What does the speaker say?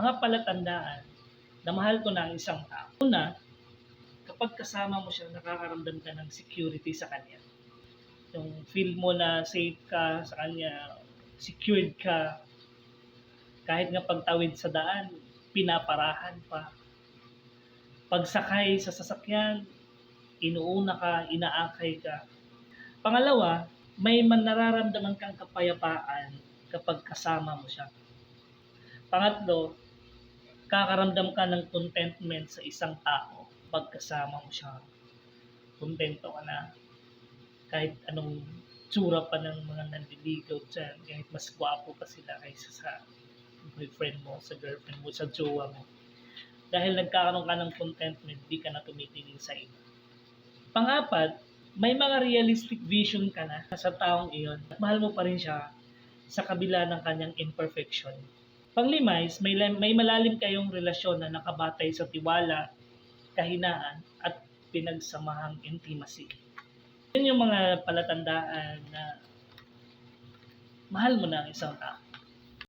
Mga palatandaan na mahal ko na ang isang tao. Una, kapag kasama mo siya, nakakaramdam ka ng security sa kanya. Yung feel mo na safe ka sa kanya, secured ka, kahit nga pagtawid sa daan, pinaparahan pa. Pagsakay sa sasakyan, inuuna ka, inaakay ka. Pangalawa, may nararamdaman kang kapayapaan kapag kasama mo siya. Pangatlo, kakaramdam ka ng contentment sa isang tao pag kasama mo siya. Kontento ka na kahit anong tsura pa ng mga nandiligaw dyan, kahit mas gwapo pa sila kaysa sa boyfriend mo, sa girlfriend mo, sa jowa mo. Dahil nagkakaroon ka ng contentment, di ka na tumitingin sa iba. Pang-apat, may mga realistic vision ka na sa taong iyon at mahal mo pa rin siya sa kabila ng kanyang imperfection. Pang-lima is may malalim kayong relasyon na nakabatay sa tiwala, kahinaan at pinagsamahang intimacy. Yun yung mga palatandaan na mahal mo na ang isang tao.